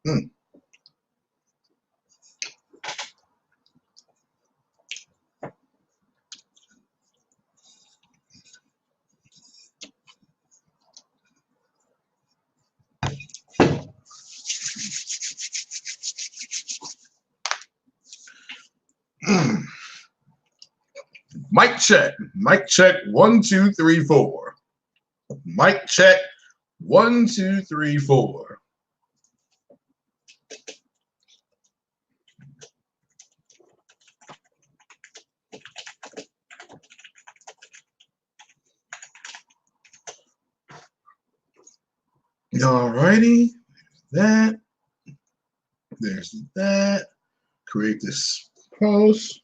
Mm. Mic check. Mic check. 1, 2, 3, 4. Mic check. 1, 2, 3, 4. All righty. That. There's that. Create this post.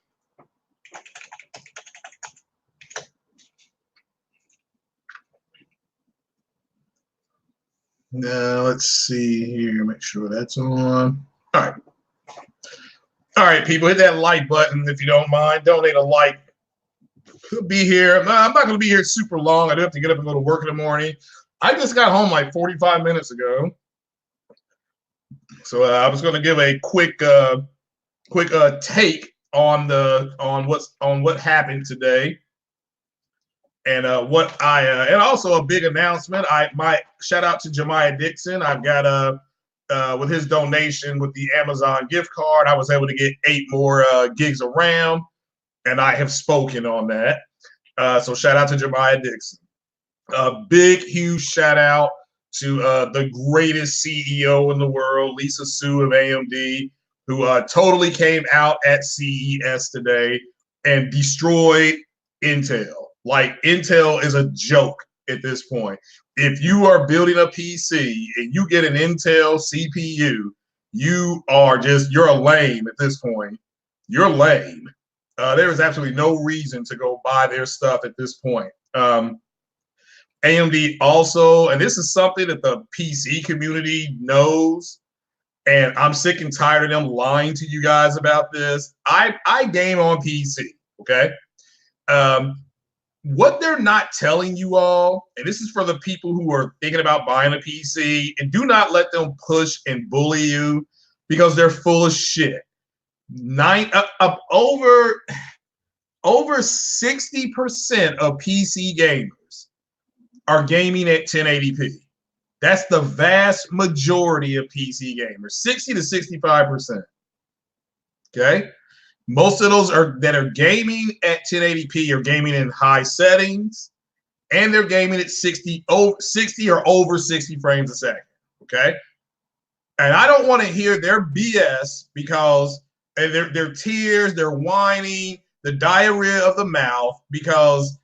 Now let's see here. Make sure that's on. All right. All right, people, hit that like button if you don't mind. Donate a like. Could be here. I'm not going to be here super long. I do have to get up and go to work in the morning. I just got home like 45 minutes ago. So I was going to give a quick take on what happened today, and and also a big announcement. My shout out to Jemiah Dixon. I've got with his donation with the Amazon gift card, I was able to get 8 more gigs of RAM, and I have spoken on that. So shout out to Jemiah Dixon. A big, huge shout out to the greatest CEO in the world, Lisa Su of AMD, who totally came out at CES today and destroyed Intel. Like, Intel is a joke at this point. If you are building a PC and you get an Intel CPU, you're a lame at this point. You're lame. There is absolutely no reason to go buy their stuff at this point. AMD also, and this is something that the PC community knows, and I'm sick and tired of them lying to you guys about this. I game on PC, okay? What they're not telling you all, and this is for the people who are thinking about buying a PC, and do not let them push and bully you because they're full of shit. Over 60% of PC gamers are gaming at 1080p. That's the vast majority of PC gamers, 60 to 65%. Okay? Most of those that are gaming at 1080p are gaming in high settings, and they're gaming at 60 or over 60 frames a second. Okay? And I don't want to hear their BS because their tears, their whining, the diarrhea of the mouth, because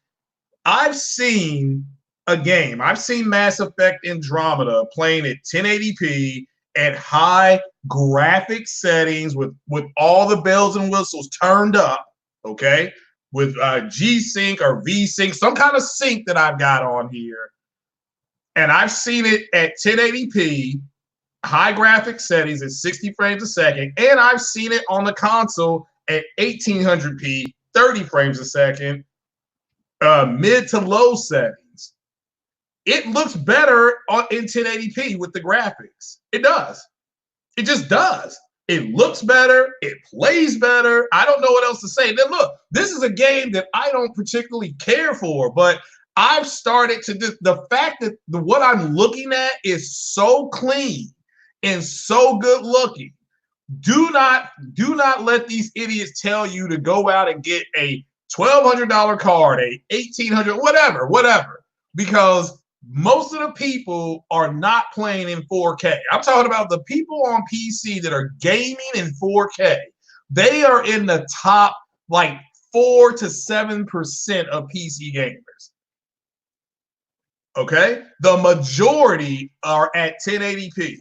I've seen a game. I've seen Mass Effect Andromeda playing at 1080p at high graphic settings with all the bells and whistles turned up, okay? With G-Sync or V-Sync, some kind of sync that I've got on here. And I've seen it at 1080p, high graphic settings at 60 frames a second, and I've seen it on the console at 1800p, 30 frames a second, mid to low settings. It looks better in 1080p with the graphics. It does. It just does. It looks better. It plays better. I don't know what else to say. Then look, this is a game that I don't particularly care for, but I've started to the fact that what I'm looking at is so clean and so good looking. Do not let these idiots tell you to go out and get a $1,200 card, a $1,800, whatever, because most of the people are not playing in 4K. I'm talking about the people on PC that are gaming in 4K. They are in the top like 4 to 7% of PC gamers. Okay? The majority are at 1080p.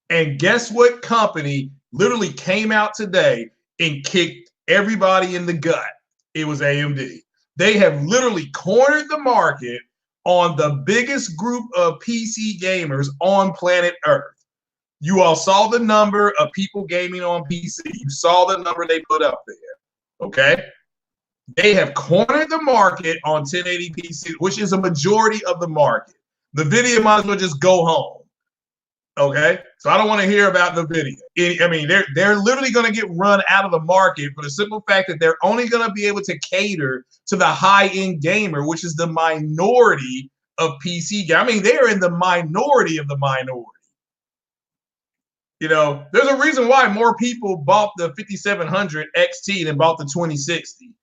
And guess what company literally came out today and kicked everybody in the gut? It was AMD. They have literally cornered the market on the biggest group of PC gamers on planet Earth. You all saw the number of people gaming on PC. You saw the number they put up there, okay? They have cornered the market on 1080p, which is a majority of the market. The video might as well just go home. Okay, so I don't want to hear about the video. I mean, they're literally going to get run out of the market for the simple fact that they're only going to be able to cater to the high-end gamer, which is the minority of PC. I mean, they are in the minority of the minority. You know, there's a reason why more people bought the 5700 XT than bought the 2060.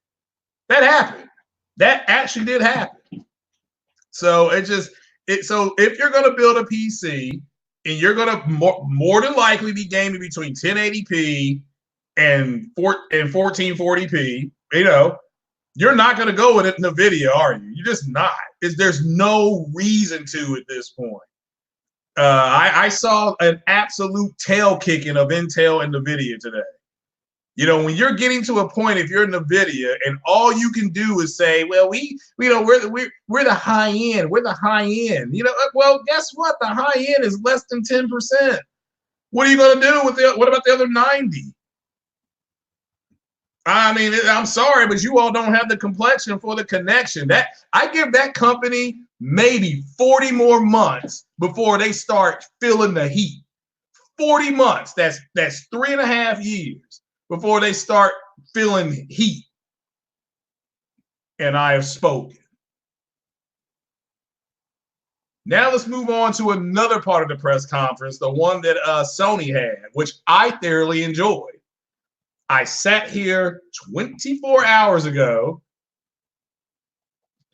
That happened. That actually did happen. So so if you're going to build a PC and you're going to more than likely be gaming between 1080p and 1440p, you know, you're not going to go with it in the video, are you? You're just not. There's no reason to at this point. I saw an absolute tail kicking of Intel in NVIDIA today. You know, when you're getting to a point, if you're in NVIDIA and all you can do is say, well, we're the high end, we're the high end. You know, well, guess what? The high end is less than 10%. What are you going to do with what about the other 90? I mean, I'm sorry, but you all don't have the complexion for the connection. That I give that company maybe 40 more months before they start feeling the heat. 40 months. That's 3.5 years before they start feeling heat. And I have spoken. Now let's move on to another part of the press conference, the one that Sony had, which I thoroughly enjoyed. I sat here 24 hours ago,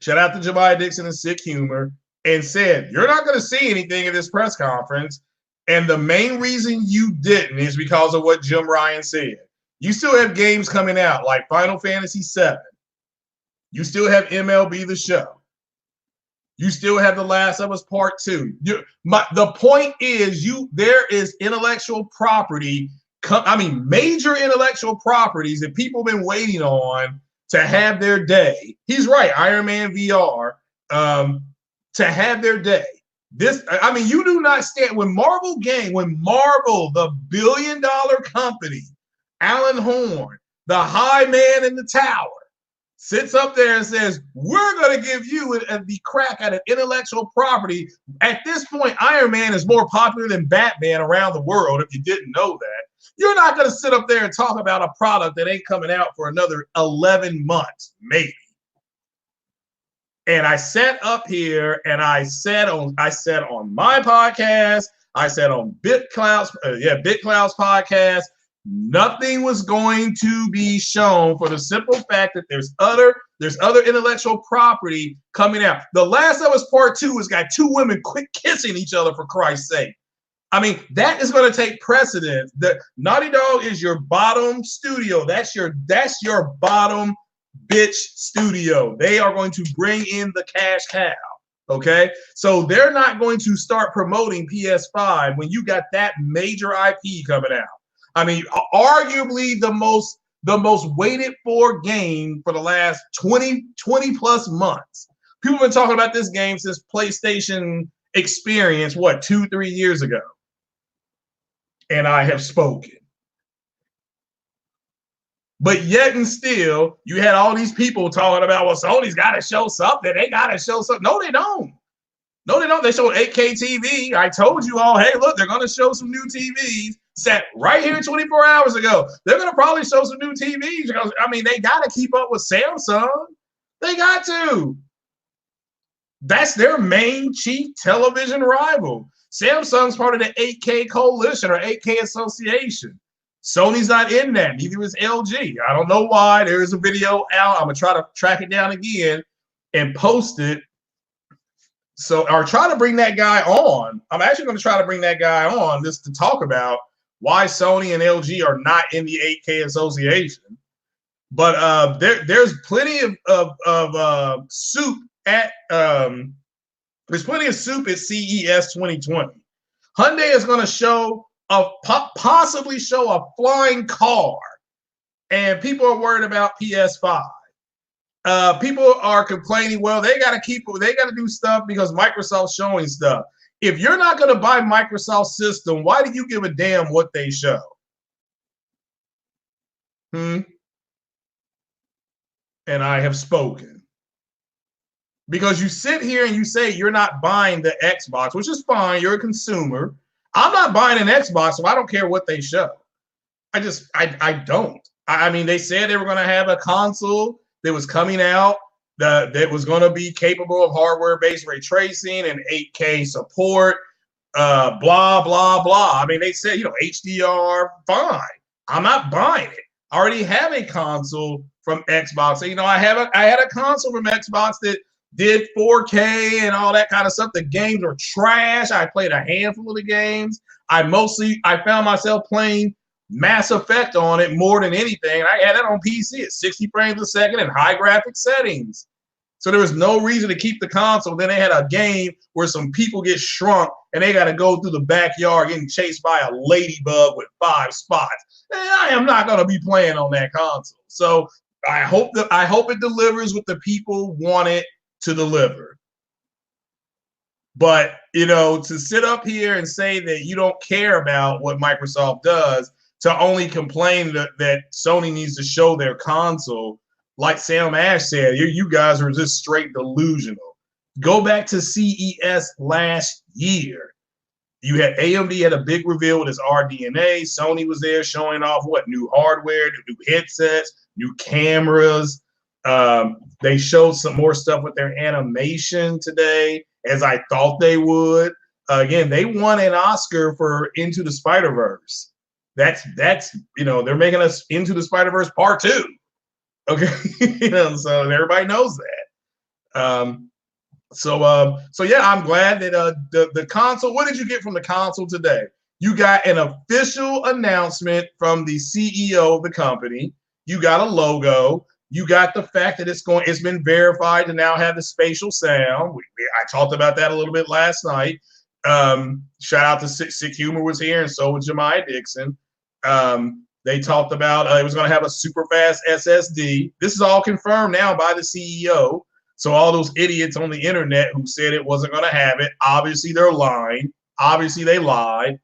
shout out to Jemiah Dixon and Sick Humor, and said, you're not going to see anything at this press conference. And the main reason you didn't is because of what Jim Ryan said. You still have games coming out like Final Fantasy VII. You still have MLB The Show. You still have The Last of Us Part 2. The point is, there is intellectual property, major intellectual properties that people have been waiting on to have their day. He's right, Iron Man VR, to have their day. You do not stand when Marvel, the billion-dollar company, Alan Horn, the high man in the tower, sits up there and says, we're going to give you the crack at an intellectual property. At this point, Iron Man is more popular than Batman around the world, if you didn't know that. You're not going to sit up there and talk about a product that ain't coming out for another 11 months, maybe. And I sat up here and I said on my podcast, I said on BitCloud's podcast, nothing was going to be shown for the simple fact that there's other intellectual property coming out. The Last of Us Part 2 has got two women quit kissing each other, for Christ's sake. I mean, that is going to take precedence. The Naughty Dog is your bottom studio. That's your bottom bitch studio. They are going to bring in the cash cow. Okay, so they're not going to start promoting PS5 when you got that major IP coming out. I mean, arguably the most waited for game for the last 20 plus months. People have been talking about this game since PlayStation Experience, 2-3 years ago. And I have spoken. But yet and still, you had all these people talking about, well, Sony's got to show something. They got to show something. No, they don't. No, they don't. They showed 8K TV. I told you all, hey, look, they're going to show some new TVs. Sat right here 24 hours ago. They're going to probably show some new TVs because, I mean, they got to keep up with Samsung. They got to. That's their main chief television rival. Samsung's part of the 8K coalition or 8K association. Sony's not in that. Neither is LG. I don't know why. There is a video out. I'm going to try to track it down again and post it. Or try to bring that guy on. I'm actually going to try to bring that guy on just to talk about why Sony and LG are not in the 8K association. But there's plenty of soup at there's plenty of soup at CES 2020. Hyundai is going to possibly show a flying car, and people are worried about PS5. People are complaining, well, they got to do stuff because Microsoft's showing stuff. If you're not going to buy Microsoft's system, why do you give a damn what they show? And I have spoken. Because you sit here and you say you're not buying the Xbox, which is fine. You're a consumer. I'm not buying an Xbox, so I don't care what they show. I don't. I mean, they said they were going to have a console that was coming out that was going to be capable of hardware-based ray tracing and 8K support, blah, blah, blah. I mean, they said, HDR, fine. I'm not buying it. I already have a console from Xbox. So, I had a console from Xbox that did 4K and all that kind of stuff. The games were trash. I played a handful of the games. I found myself playing Mass Effect on it more than anything. I had it on PC at 60 frames a second in high graphic settings. So there was no reason to keep the console. Then they had a game where some people get shrunk and they got to go through the backyard getting chased by a ladybug with 5 spots. And I am not going to be playing on that console. So I hope it delivers what the people want it to deliver. But, to sit up here and say that you don't care about what Microsoft does, to only complain that Sony needs to show their console, like Sam Ash said, you guys are just straight delusional. Go back to CES last year. You had AMD had a big reveal with its RDNA. Sony was there showing off new hardware, new headsets, new cameras. They showed some more stuff with their animation today, as I thought they would. Again, they won an Oscar for Into the Spider-Verse. That's they're making us Into the Spider-Verse Part 2. Okay, so everybody knows that. So yeah, I'm glad that the console. What did you get from the console today? You got an official announcement from the CEO of the company. You got a logo. You got the fact that it's been verified to now have the spatial sound. I talked about that a little bit last night. Shout out to Sick Humor was here, and so was Jemiah Dixon. They talked about it was going to have a super fast SSD. This is all confirmed now by the CEO. So all those idiots on the internet who said it wasn't going to have it, obviously they're lying. Obviously they lied.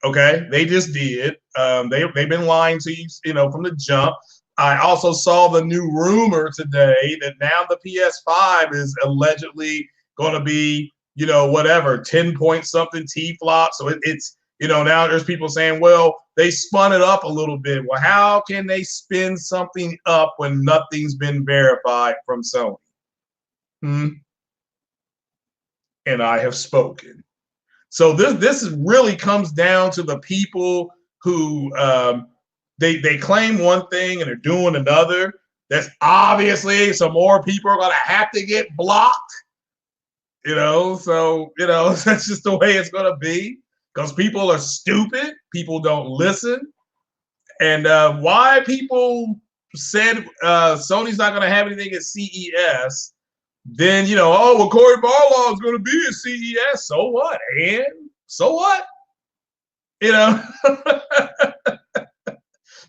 Okay, they just did. They've been lying to you, from the jump. I also saw the new rumor today that now the PS5 is allegedly going to be, 10 point something T-flop. So it's, now there's people saying, well, they spun it up a little bit. Well, how can they spin something up when nothing's been verified from Sony? And I have spoken. So this really comes down to the people who they claim one thing and they're doing another. That's obviously some more people are going to have to get blocked. So that's just the way it's going to be, because people are stupid. People don't listen. And why people said Sony's not going to have anything at CES, then, Corey Barlow is going to be at CES. So what? And so what?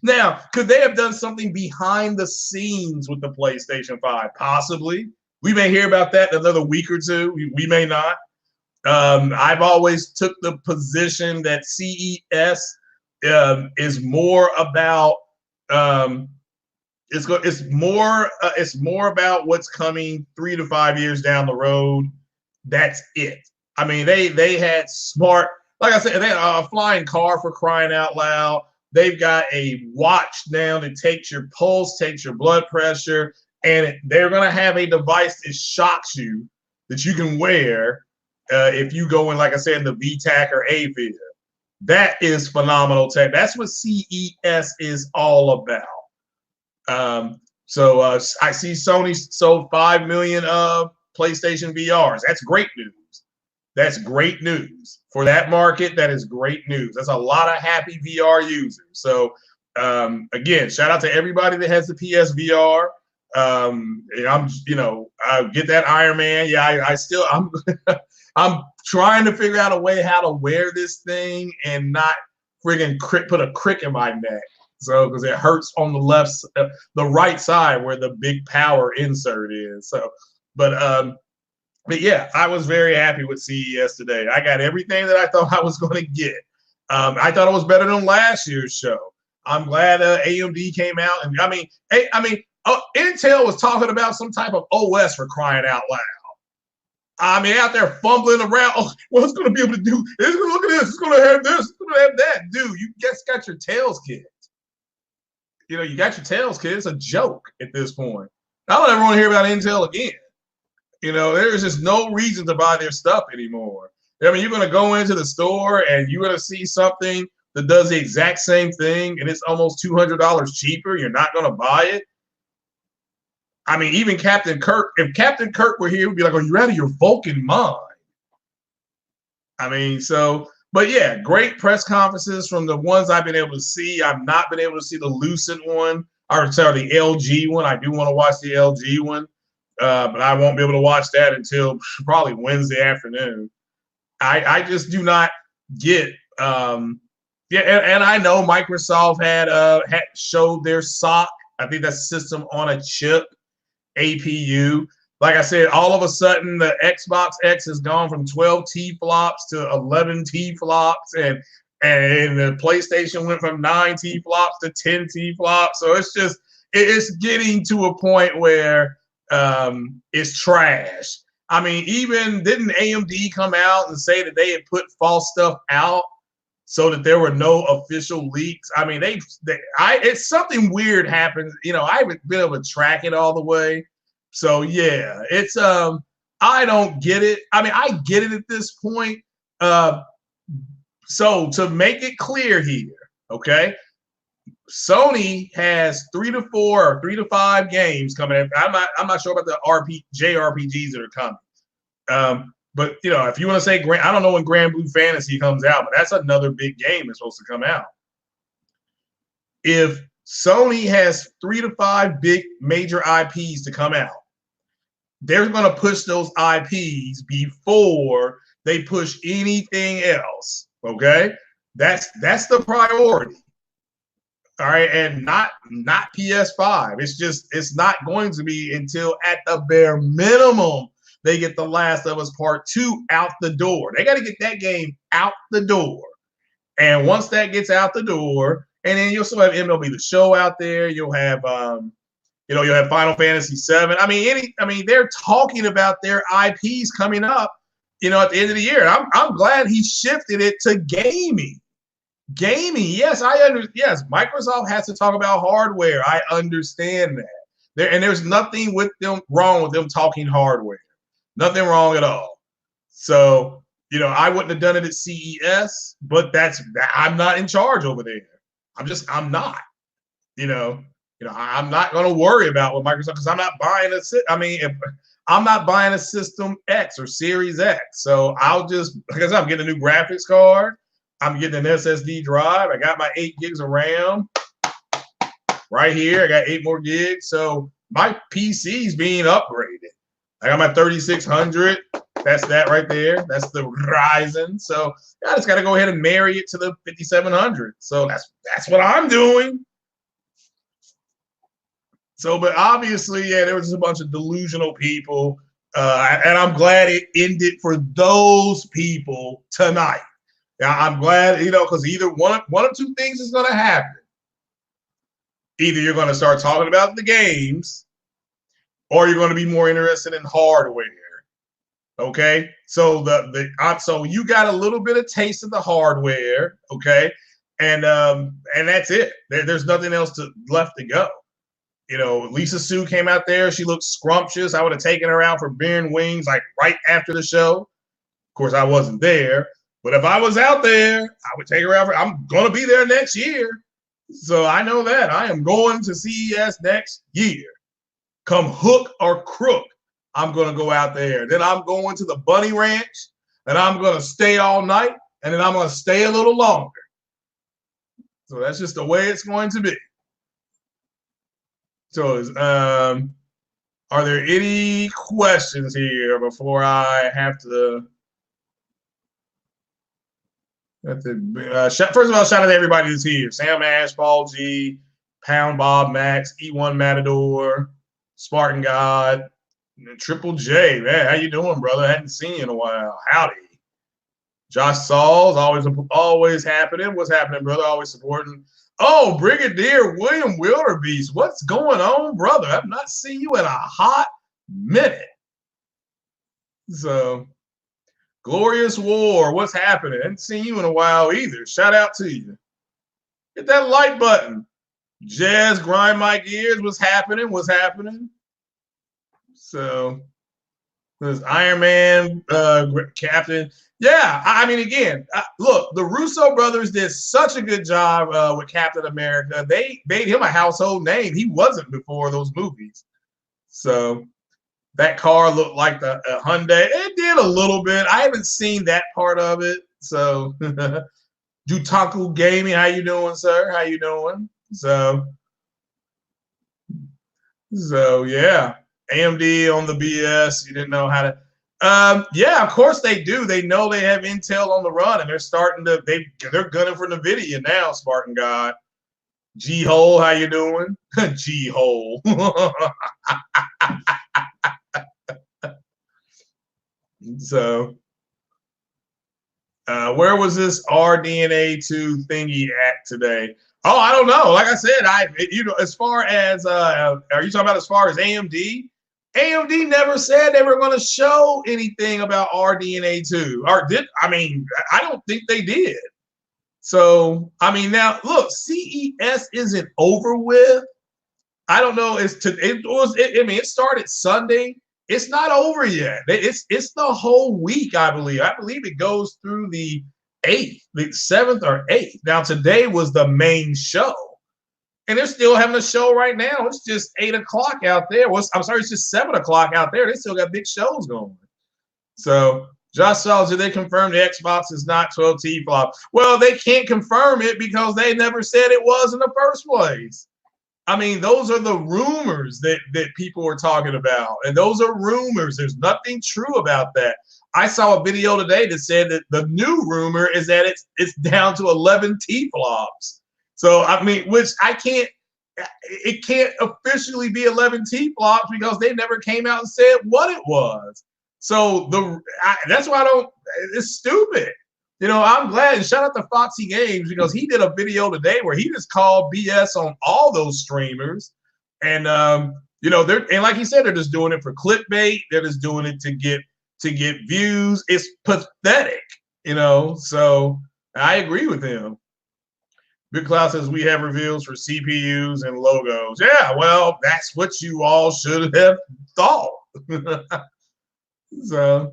Now, could they have done something behind the scenes with the PlayStation 5? Possibly. We may hear about that in another week or two. We may not. I've always took the position that CES is more about it's more about what's coming 3 to 5 years down the road. That's it. I mean, they had smart, like I said, they had a flying car, for crying out loud. They've got a watch now that takes your pulse, takes your blood pressure, and they're going to have a device that shocks you that you can wear if you go in, like I said, in the VTAC or AFib. That is phenomenal tech. That's what CES is all about. So I see Sony sold 5 million PlayStation VRs. That's great news. That's great news. For that market, that is great news. That's a lot of happy VR users. So again, shout out to everybody that has the PSVR. I get that Iron Man. Yeah, I'm trying to figure out a way how to wear this thing and not friggin' put a crick in my neck. So, because it hurts on the right side where the big power insert is. So, but yeah, I was very happy with CES today. I got everything that I thought I was going to get. I thought it was better than last year's show. I'm glad AMD came out, and I mean, Intel was talking about some type of OS for crying out loud. I mean, out there fumbling around. Oh, well, it's going to be able to do. Look at this. It's going to have this. It's going to have that. Dude, you just got your tails kicked. You know, you got your tails kicked. It's a joke at this point. I don't ever want to hear about Intel again. You know, there's just no reason to buy their stuff anymore. I mean, you're going to go into the store and you're going to see something that does the exact same thing and it's almost $200 cheaper. You're not going to buy it. I mean, even Captain Kirk, if Captain Kirk were here, we'd be like, are you out of your Vulcan mind? I mean, so, but yeah, great press conferences from the ones I've been able to see. I've not been able to see the Lucent one, or sorry, the LG one. I do want to watch the LG one, but I won't be able to watch that until probably Wednesday afternoon. I just do not get, yeah, and I know Microsoft had showed their SoC. I think that's system on a chip. APU. Like I said, all of a sudden the Xbox X has gone from 12 T-flops to 11 T-flops, and the PlayStation went from 9 T-flops to 10 T-flops. So it's just it's getting to a point where it's trash. I mean, even didn't AMD come out and say that they had put false stuff out so that there were no official leaks? I mean, it's something weird happened. You know, I haven't been able to track it all the way. So yeah, it's I don't get it. I mean, I get it at this point. So to make it clear here, okay, Sony has 3 to 4 or 3 to 5 games coming in. I'm not sure about the JRPGs that are coming. But, you know, if you want to say, I don't know when Grand Blue Fantasy comes out, but that's another big game that's supposed to come out. If Sony has 3 to 5 big major IPs to come out, they're going to push those IPs before they push anything else, okay? That's the priority, all right? And not PS5. It's not going to be until at the bare minimum they get The Last of Us Part 2 out the door. They got to get that game out the door. And once that gets out the door, and then you'll still have MLB The Show out there. You'll have, you'll have Final Fantasy VII. I mean, they're talking about their IPs coming up, you know, at the end of the year. I'm glad he shifted it to gaming. Gaming, yes, yes, Microsoft has to talk about hardware. I understand that. There's nothing wrong with them talking hardware. Nothing wrong at all. So, you know, I wouldn't have done it at CES, but I'm not in charge over there. I'm not. You know, I'm not going to worry about what Microsoft, because I'm not buying I'm not buying a System X or Series X. So I'll just, because I'm getting a new graphics card, I'm getting an SSD drive. I got my 8 gigs of RAM right here. I got 8 more gigs. So my PC's being upgraded. I got my 3600. That's that right there. That's the Ryzen. So I just got to go ahead and marry it to the 5700. So that's what I'm doing. So, but obviously, yeah, there was just a bunch of delusional people, and I'm glad it ended for those people tonight. I'm glad, you know, because either one of two things is going to happen. Either you're going to start talking about the games, or you're going to be more interested in hardware. Okay, so so you got a little bit of taste of the hardware, okay, and that's it. There's nothing else left to go. You know, Lisa Sue came out there. She looked scrumptious. I would have taken her out for beer and wings like right after the show. Of course, I wasn't there, but if I was out there, I would take her out. I'm going to be there next year, so I know that I am going to CES next year. Come hook or crook, I'm going to go out there. Then I'm going to the Bunny Ranch, and I'm going to stay all night, and then I'm going to stay a little longer. So that's just the way it's going to be. So, are there any questions here before I have to? First of all, shout out to everybody that's here: Sam Ash, Paul G, Pound Bob, Max, E1 Matador, Spartan God, Triple J. Man, how you doing, brother? I hadn't seen you in a while. Howdy. Josh Sauls, always happening. What's happening, brother? Always supporting. Oh, Brigadier William Wildebeest, what's going on, brother? I've not seen you in a hot minute. So, Glorious War, what's happening? I haven't seen you in a while either. Shout out to you. Hit that like button. Jazz, grind my gears. What's happening? What's happening? So, this Iron Man captain. Yeah, I mean, again, look, the Russo brothers did such a good job with Captain America. They made him a household name. He wasn't before those movies. So that car looked like a Hyundai. It did a little bit. I haven't seen that part of it. So Jutaku Gaming, how you doing, sir? How you doing? So yeah, AMD on the BS. You didn't know how to. Yeah, of course they do. They know they have intel on the run, and they're starting to. They're gunning for NVIDIA now. Spartan God, G Hole, how you doing? G Hole. So, where was this RDNA2 thingy at today? Oh, I don't know. Like I said, as far as are you talking about as far as AMD? AMD never said they were going to show anything about RDNA2. Or I don't think they did. So, I mean, now look, CES isn't over with. I don't know. It started Sunday. It's not over yet. It's the whole week, I believe. I believe it goes through the 8th, the 7th or 8th. Now, today was the main show. And they're still having a show right now. It's just 8 o'clock out there. I'm sorry, it's just 7 o'clock out there. They still got big shows going. So, Josh Sauls, did they confirm the Xbox is not 12T flop? Well, they can't confirm it because they never said it was in the first place. I mean, those are the rumors that people are talking about. And those are rumors. There's nothing true about that. I saw a video today that said that the new rumor is that it's down to 11 T-flops. So, I mean, it can't officially be 11 T-flops because they never came out and said what it was. So, that's why it's stupid. You know, I'm glad, and shout out to Foxy Games because he did a video today where he just called BS on all those streamers. And, and like he said, they're just doing it for clickbait. They're just doing it to get views. It's pathetic, so I agree with him. Big Cloud says we have reveals for CPUs and logos. Yeah, well, that's what you all should have thought. So,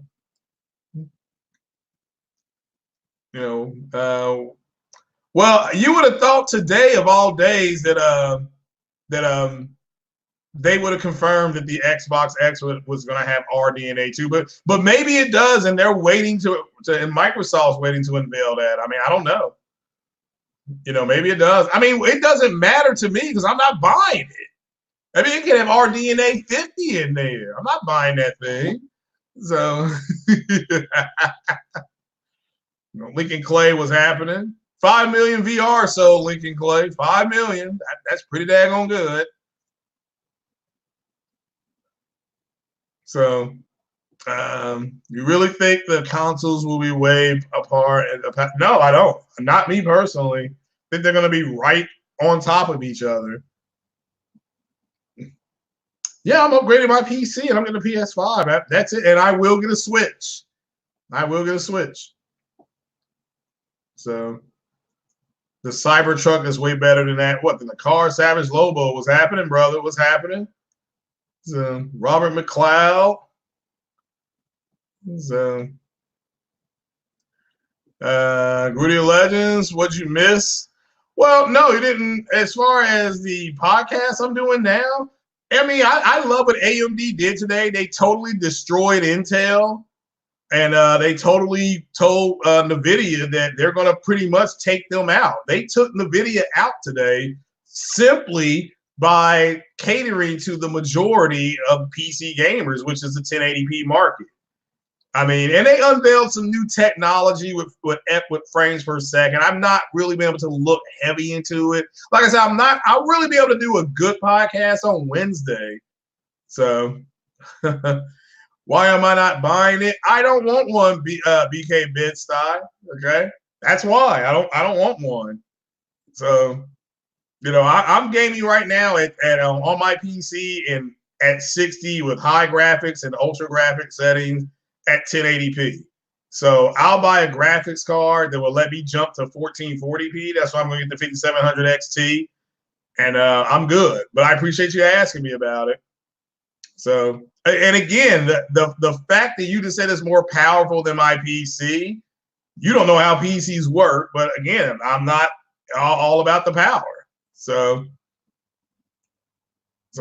well, you would have thought today of all days that they would have confirmed that the Xbox X was going to have RDNA2, but maybe it does, and they're waiting and Microsoft's waiting to unveil that. I mean, I don't know. Maybe it does. I mean, it doesn't matter to me because I'm not buying it. I mean, it can have RDNA 50 in there. I'm not buying that thing. So, Lincoln Clay was happening. 5 million VR sold, Lincoln Clay. 5 million. That's pretty daggone good. So, you really think the consoles will be way apart? No, I don't. Not me personally. I think they're going to be right on top of each other. Yeah, I'm upgrading my PC and I'm getting a PS5. That's it. And I will get a Switch. So the Cybertruck is way better than that. What, than the car? Savage Lobo was happening, brother. What's happening? So Robert McLeod. So Gritty Legends, what'd you miss? Well, no, you didn't. As far as the podcast I'm doing now, I mean, I love what AMD did today. They totally destroyed Intel. And they totally told NVIDIA that they're going to pretty much take them out. They took NVIDIA out today simply by catering to the majority of PC gamers, which is the 1080p market. I mean, and they unveiled some new technology with frames per second. I'm not really been able to look heavy into it. Like I said, I'll really be able to do a good podcast on Wednesday. So why am I not buying it? I don't want one, BK Bed-Stuy. Okay, that's why I don't want one. So You know, I'm gaming right now at on my PC and at 60 with high graphics and ultra graphics settings at 1080p. So I'll buy a graphics card that will let me jump to 1440p. That's why I'm going to get the 5700 XT, and I'm good. But I appreciate you asking me about it. So, and again, the fact that you just said it's more powerful than my PC, you don't know how PCs work. But again, I'm not all about the power. So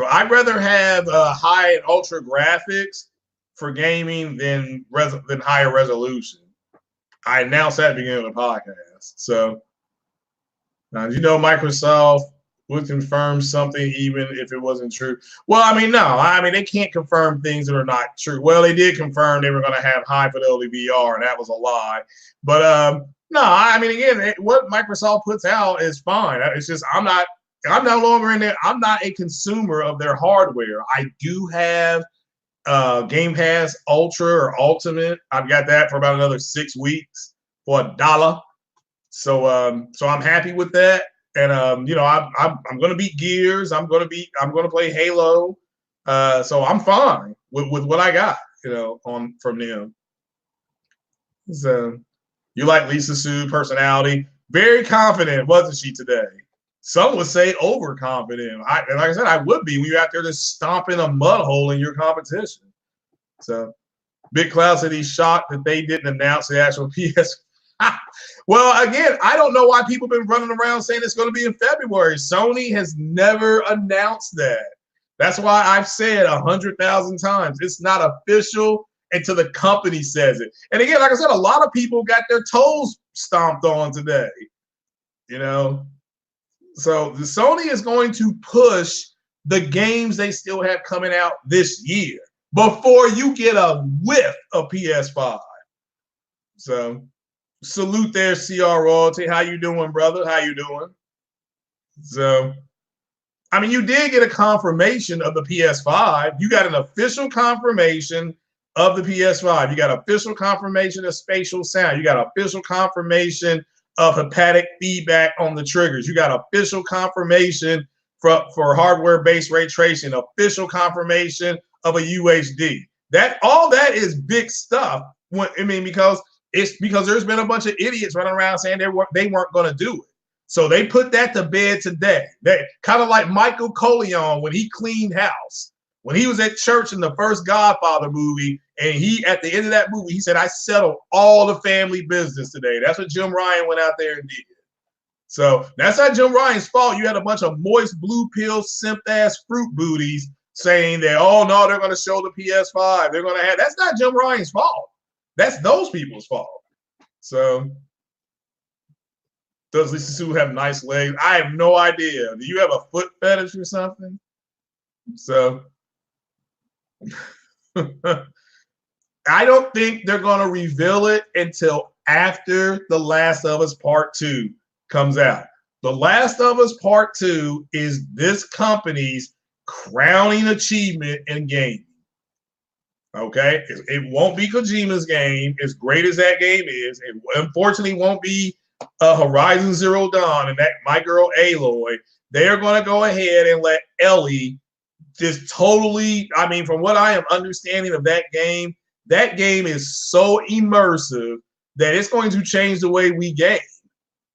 I'd rather have high and ultra graphics for gaming than higher resolution. I announced that at the beginning of the podcast. So you know, Microsoft would confirm something even if it wasn't true. Well, I mean, no, I mean they can't confirm things that are not true. Well, they did confirm they were going to have high fidelity VR, and that was a lie. But no, I mean, again, what Microsoft puts out is fine. It's just I'm no longer in there. I'm not a consumer of their hardware. I do have Game Pass Ultra or Ultimate. I've got that for about another 6 weeks for $1. So I'm happy with that. And you know, I'm gonna beat Gears. I'm gonna play Halo. So I'm fine with what I got, you know, from them. So you like Lisa Sue personality? Very confident, wasn't she today? Some would say overconfident. And like I said, I would be when you're out there just stomping a mud hole in your competition. So Big Cloud said he's shocked that they didn't announce the actual PS. Well, again, I don't know why people have been running around saying it's going to be in February. Sony has never announced that. That's why I've said 100,000 times it's not official until the company says it. And again, like I said, a lot of people got their toes stomped on today. You know, so the Sony is going to push the games they still have coming out this year before you get a whiff of PS5. So salute there, CR Royalty. How you doing, brother? How you doing? So, I mean, you did get a confirmation of the PS5. You got an official confirmation of the PS5. You got official confirmation of spatial sound. You got official confirmation of haptic feedback on the triggers. You got official confirmation for hardware-based ray tracing. Official confirmation of a UHD. All that is big stuff. Because there's been a bunch of idiots running around saying they weren't going to do it. So they put that to bed today. They kind of like Michael Corleone when he cleaned house. When he was at church in the first Godfather movie, and he at the end of that movie, he said, "I settled all the family business today." That's what Jim Ryan went out there and did. So that's not Jim Ryan's fault. You had a bunch of moist blue pill simp ass fruit booties saying that, oh no, they're going to show the PS5. They're going to have. That's not Jim Ryan's fault. That's those people's fault. So, does Lisa Sue have nice legs? I have no idea. Do you have a foot fetish or something? So, I don't think they're going to reveal it until after The Last of Us Part 2 comes out. The Last of Us Part 2 is this company's crowning achievement in gaming. Okay, it won't be Kojima's game, as great as that game is. It unfortunately won't be Horizon Zero Dawn and that my girl Aloy. They're going to go ahead and let Ellie just totally. I mean, from what I am understanding of that game is so immersive that it's going to change the way we game.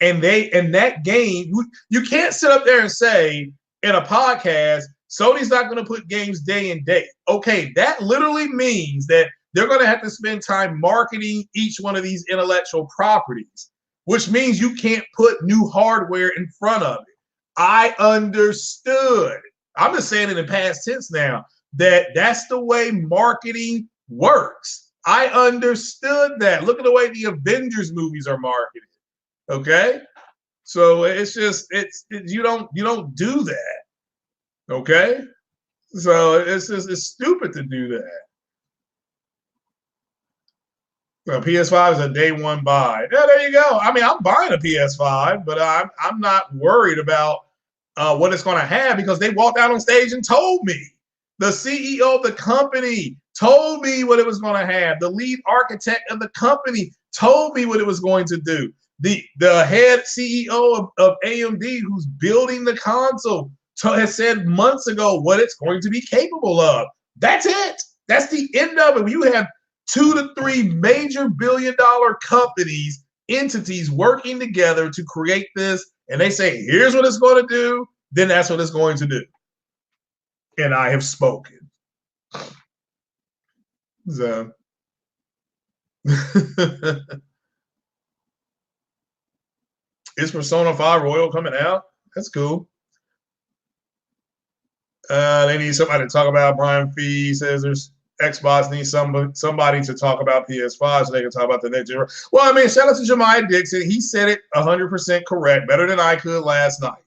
And that game, you can't sit up there and say in a podcast, Sony's not going to put games day and date. Okay, that literally means that they're going to have to spend time marketing each one of these intellectual properties, which means you can't put new hardware in front of it. I understood. I'm just saying it in past tense now, that's the way marketing works. I understood that. Look at the way the Avengers movies are marketed. Okay? So it's you don't do that. Okay, so it's stupid to do that. So PS5 is a day one buy. Yeah, there you go. I mean, I'm buying a PS5, but I'm not worried about what it's going to have because they walked out on stage and told me. The CEO of the company told me what it was going to have. The lead architect of the company told me what it was going to do. The head CEO of AMD, who's building the console, has said months ago what it's going to be capable of. That's it. That's the end of it. You have 2 to 3 major billion-dollar companies, entities working together to create this, and they say, here's what it's going to do, then that's what it's going to do. And I have spoken. So is Persona 5 Royal coming out? That's cool. They need somebody to talk about. Brian Fee says there's Xbox needs somebody to talk about PS5 so they can talk about the next generation. Well, I mean, shout out to Jemiah Dixon. He said it 100% correct, better than I could last night.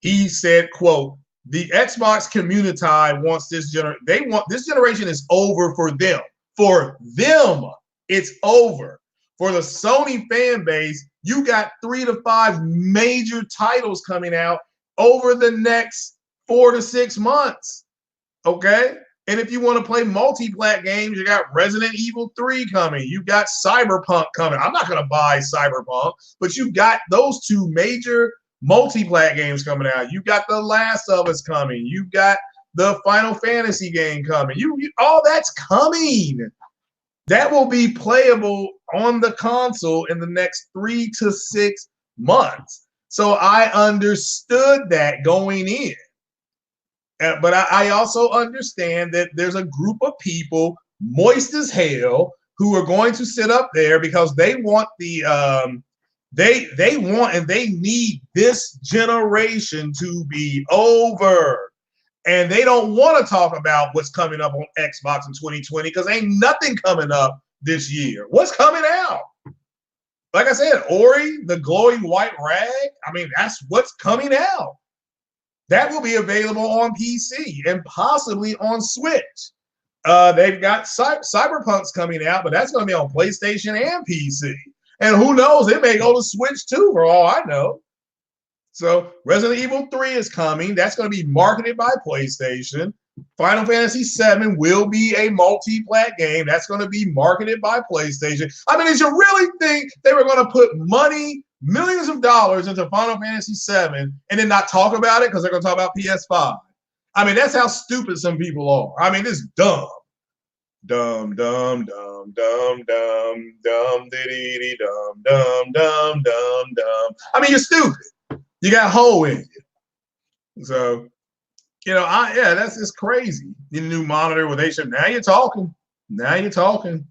He said, quote, the Xbox community wants this generation. They want this generation is over for them. For them, it's over. For the Sony fan base, you got 3 to 5 major titles coming out over the next 4 to 6 months. Okay? And if you want to play multi-plat games, you got Resident Evil 3 coming. You got Cyberpunk coming. I'm not going to buy Cyberpunk, but you got those 2 major multi-plat games coming out. You got The Last of Us coming. You got the Final Fantasy game coming. All that's coming. That will be playable on the console in the next 3 to 6 months. So I understood that going in. But I also understand that there's a group of people, moist as hell, who are going to sit up there because they want the they want and they need this generation to be over. And they don't want to talk about what's coming up on Xbox in 2020 because ain't nothing coming up this year. What's coming out? Like I said, Ori, the glowing white rag. I mean, that's what's coming out. That will be available on PC and possibly on Switch. They've got Cyberpunk's coming out, but that's going to be on PlayStation and PC. And who knows? It may go to Switch too, for all I know. So Resident Evil 3 is coming. That's going to be marketed by PlayStation. Final Fantasy VII will be a multi-plat game. That's going to be marketed by PlayStation. I mean, did you really think they were going to put money, millions of dollars into Final Fantasy VII and then not talk about it because they're going to talk about PS5? I mean, that's how stupid some people are. I mean, it's dumb. Dumb, dumb, dumb, dumb, dumb, dumb, diddy, dumb, dumb, dumb, dumb, dumb. I mean, you're stupid. You got hole in you. So, you know, that's just crazy. The new monitor with HM. Now you're talking. Now you're talking.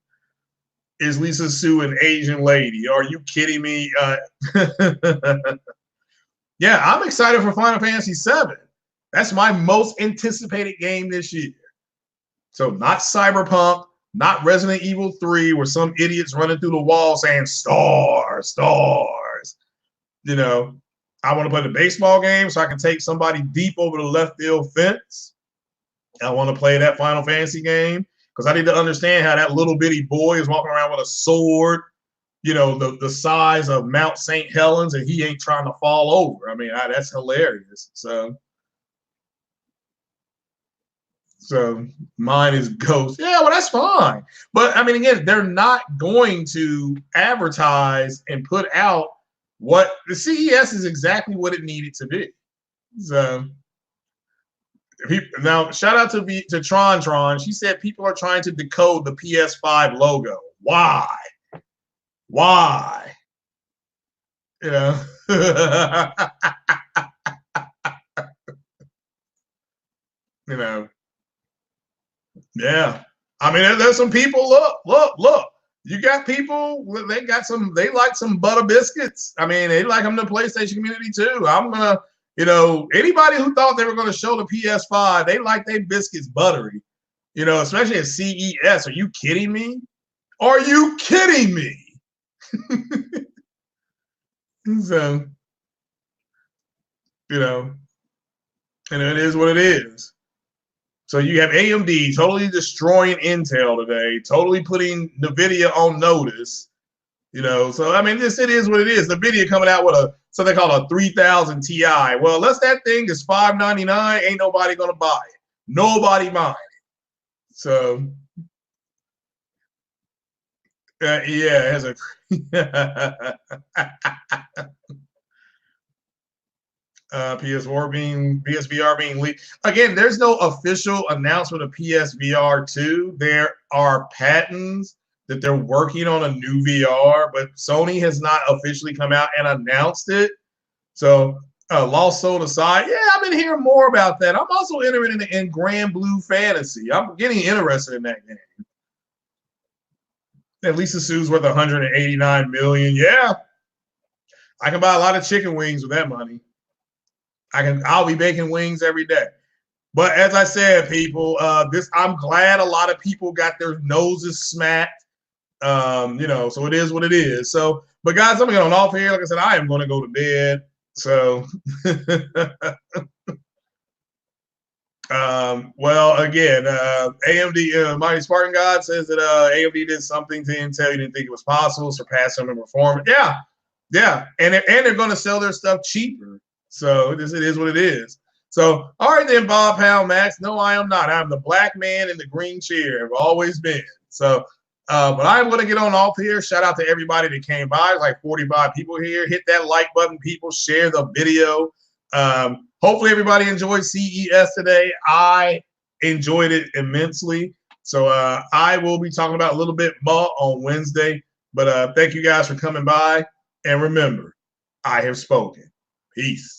Is Lisa Sue an Asian lady? Are you kidding me? Yeah, I'm excited for Final Fantasy VII. That's my most anticipated game this year. So not Cyberpunk, not Resident Evil 3, where some idiots running through the wall saying stars, stars. You know, I want to play the baseball game so I can take somebody deep over the left field fence. I want to play that Final Fantasy game because I need to understand how that little bitty boy is walking around with a sword, you know, the size of Mount St. Helens, and he ain't trying to fall over. I mean, that's hilarious. So mine is Ghost. Yeah, well, that's fine. But I mean, again, they're not going to advertise and put out what the CES is exactly what it needed to be. So now, shout out to Tron. She said people are trying to decode the PS5 logo. Why? Why? You know. You know. Yeah. I mean, there's some people. Look. You got people. They like some butter biscuits. I mean, they like them in the PlayStation community too. I'm gonna. You know, anybody who thought they were going to show the PS5, they like their biscuits buttery. You know, especially at CES. Are you kidding me? Are you kidding me? So, you know, and it is what it is. So you have AMD totally destroying Intel today, totally putting NVIDIA on notice. You know, so I mean, it is what it is. NVIDIA coming out with so they call a 3000 Ti. Well, unless that thing is $599, ain't nobody gonna buy it. Nobody buying it. So, yeah, it has a. PSVR being leaked. Again, there's no official announcement of PSVR 2. There are patents that they're working on a new VR, but Sony has not officially come out and announced it. So, Lost Soul aside, yeah, I've been hearing more about that. I'm also interested in Grand Blue Fantasy. I'm getting interested in that game. At least the suit's worth 189 million. Yeah, I can buy a lot of chicken wings with that money. I'll be baking wings every day. But as I said, people, I'm glad a lot of people got their noses smacked. So it is what it is. So, but guys, I'm going off here. Like I said, I am going to go to bed. So, well, again, AMD, Mighty Spartan God says that AMD did something to Intel you didn't think it was possible, surpass them in performance. Yeah, and they're going to sell their stuff cheaper. So it is what it is. So, all right then, Bob Pound Max. No, I am not. I'm the black man in the green chair. I've always been. So, but I'm going to get on off here. Shout out to everybody that came by. Like 45 people here. Hit that like button, people. Share the video. Hopefully everybody enjoyed CES today. I enjoyed it immensely. So I will be talking about a little bit more on Wednesday. But thank you guys for coming by. And remember, I have spoken. Peace.